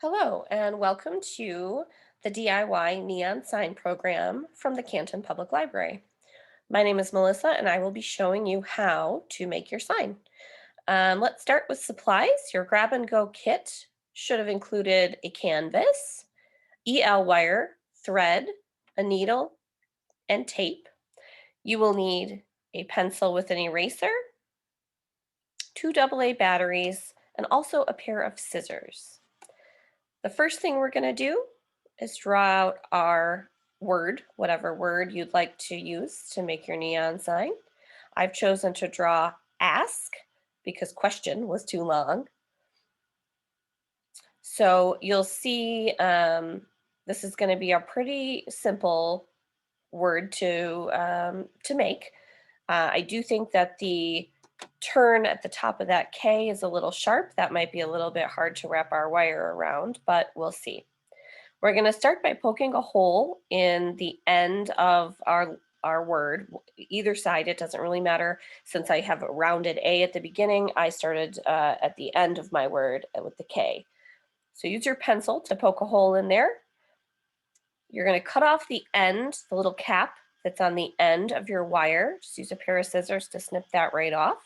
Hello, and welcome to the DIY Neon Sign program from the Canton Public Library. My name is Melissa, and I will be showing you how to make your sign. Let's start with supplies. Your grab and go kit should have included a canvas, EL wire, thread, a needle, and tape. You will need a pencil with an eraser, two AA batteries, and also a pair of scissors. The first thing we're going to do is draw out our word, whatever word you'd like to use to make your neon sign. I've chosen to draw ask because question was too long. So you'll see this is going to be a pretty simple word to make. I do think that the turn at the top of that K is a little sharp. That might be a little bit hard to wrap our wire around, but we'll see. We're going to start by poking a hole in the end of our word, either side. It doesn't really matter. Since I have a rounded A at the beginning, I started at the end of my word with the K. So use your pencil to poke a hole in there. You're going to cut off the end, the little cap that's on the end of your wire. Just use a pair of scissors to snip that right off.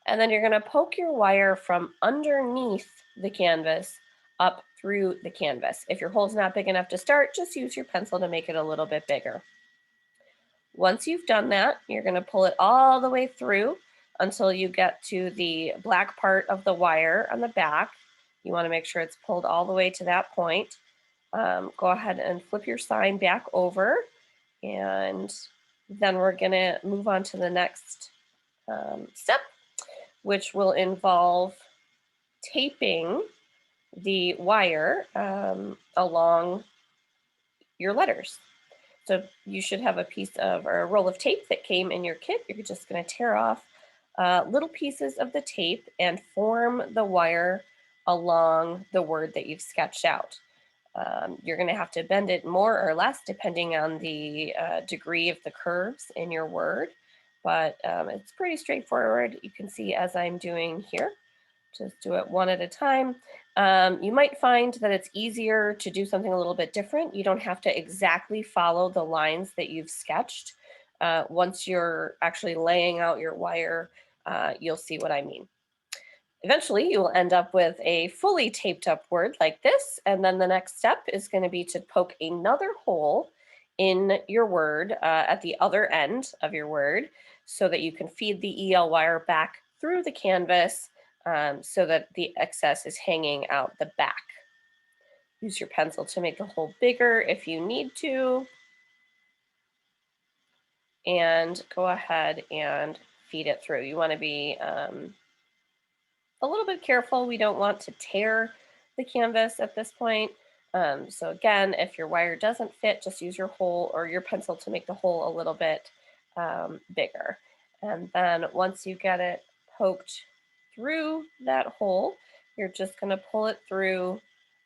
And then you're going to poke your wire from underneath the canvas up through the canvas. If your hole's not big enough to start, just use your pencil to make it a little bit bigger. Once you've done that, you're going to pull it all the way through until you get to the black part of the wire on the back. You want to make sure it's pulled all the way to that point. Go ahead and flip your sign back over, and then we're going to move on to the next step, which will involve taping the wire along your letters. So you should have a piece of or a roll of tape that came in your kit. You're just going to tear off little pieces of the tape and form the wire along the word that you've sketched out. You're going to have to bend it more or less depending on the degree of the curves in your word, but it's pretty straightforward. You can see as I'm doing here. Just do it one at a time. You might find that it's easier to do something a little bit different. You don't have to exactly follow the lines that you've sketched. Once you're actually laying out your wire, you'll see what I mean. Eventually, you will end up with a fully taped up word like this, and then the next step is going to be to poke another hole in your word at the other end of your word so that you can feed the EL wire back through the canvas so that the excess is hanging out the back. Use your pencil to make the hole bigger if you need to, and go ahead and feed it through. You want to be a little bit careful. We don't want to tear the canvas at this point. So again, if your wire doesn't fit, just use your hole or your pencil to make the hole a little bit bigger. And then once you get it poked through that hole, you're just going to pull it through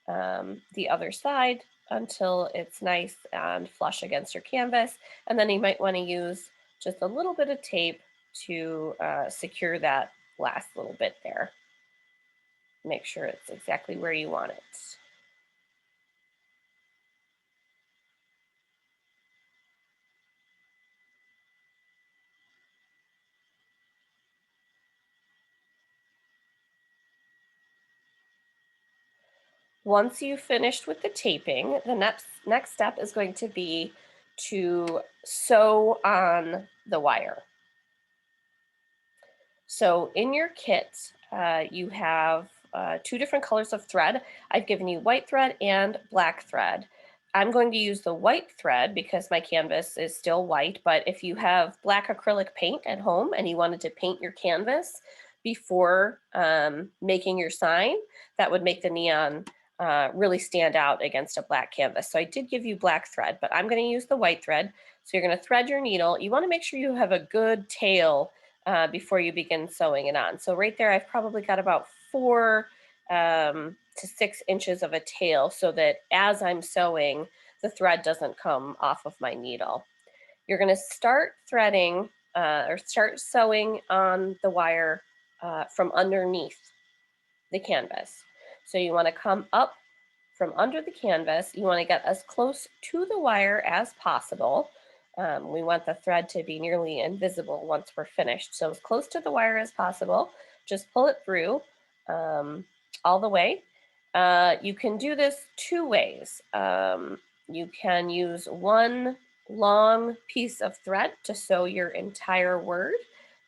the other side until it's nice and flush against your canvas. And then you might want to use just a little bit of tape to secure that last little bit there. Make sure it's exactly where you want it. Once you've finished with the taping, the next step is going to be to sew on the wire. So in your kit, you have two different colors of thread. I've given you white thread and black thread. I'm going to use the white thread because my canvas is still white, but if you have black acrylic paint at home and you wanted to paint your canvas before making your sign, that would make the neon really stand out against a black canvas. So I did give you black thread, but I'm going to use the white thread. So you're going to thread your needle. You want to make sure you have a good tail before you begin sewing it on. So right there, I've probably got about 4 to 6 inches of a tail so that as I'm sewing, the thread doesn't come off of my needle. You're going to start threading or start sewing on the wire from underneath the canvas. So you want to come up from under the canvas. You want to get as close to the wire as possible. We want the thread to be nearly invisible once we're finished. So as close to the wire as possible, just pull it through all the way. You can do this two ways. You can use one long piece of thread to sew your entire word.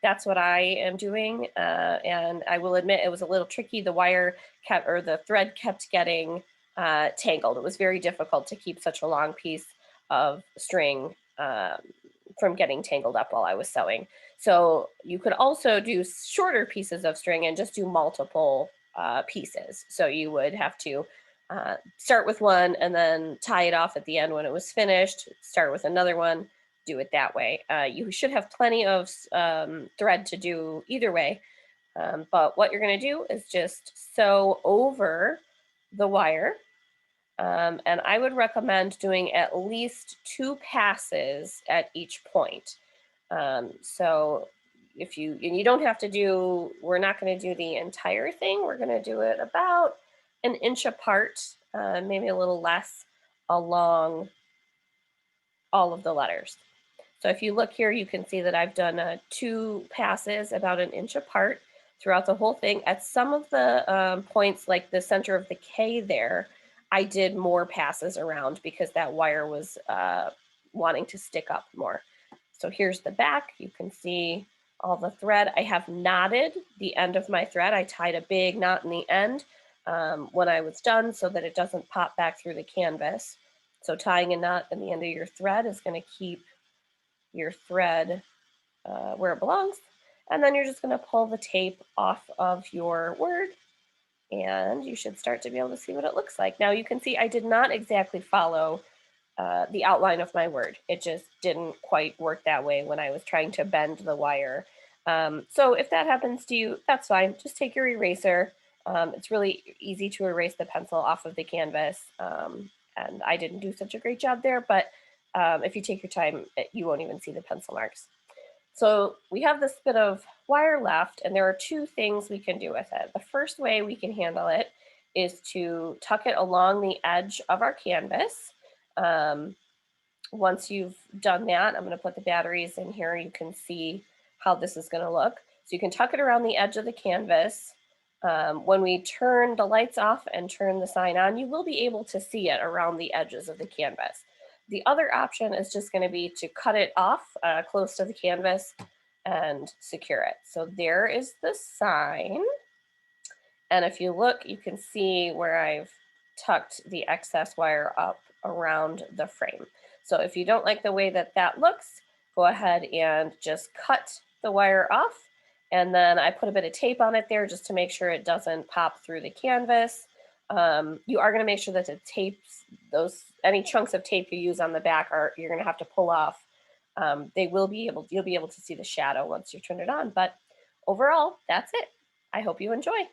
That's what I am doing. And I will admit it was a little tricky. The wire kept, or the thread kept getting tangled. It was very difficult to keep such a long piece of string from getting tangled up while I was sewing. So you could also do shorter pieces of string and just do multiple pieces. So you would have to start with one and then tie it off at the end when it was finished, start with another one, do it that way. You should have plenty of thread to do either way. But what you're going to do is just sew over the wire. And I would recommend doing at least 2 passes at each point. So if you, and you don't have to do, we're not going to do the entire thing. We're going to do it about an inch apart, maybe a little less along all of the letters. So if you look here, you can see that I've done 2 passes about an inch apart throughout the whole thing. At some of the points, like the center of the K there, I did more passes around because that wire was wanting to stick up more. So here's the back. You can see all the thread. I have knotted the end of my thread. I tied a big knot in the end when I was done so that it doesn't pop back through the canvas. So tying a knot in the end of your thread is going to keep your thread where it belongs. And then you're just going to pull the tape off of your word and you should start to be able to see what it looks like. Now you can see I did not exactly follow the outline of my word. It just didn't quite work that way when I was trying to bend the wire. So if that happens to you, that's fine. Just take your eraser. It's really easy to erase the pencil off of the canvas. And I didn't do such a great job there, but if you take your time, you won't even see the pencil marks. So we have this bit of wire left, and there are 2 things we can do with it. The first way we can handle it is to tuck it along the edge of our canvas. Once you've done that, I'm going to put the batteries in here. You can see how this is going to look. So you can tuck it around the edge of the canvas. When we turn the lights off and turn the sign on, you will be able to see it around the edges of the canvas. The other option is just going to be to cut it off close to the canvas and secure it. So there is the sign. And if you look, you can see where I've tucked the excess wire up around the frame. So if you don't like the way that that looks, go ahead and just cut the wire off. And then I put a bit of tape on it there just to make sure it doesn't pop through the canvas. You are going to make sure that the tapes, any chunks of tape you use on the back you're going to have to pull off. You'll be able to see the shadow once you turn it on. But overall, that's it. I hope you enjoy.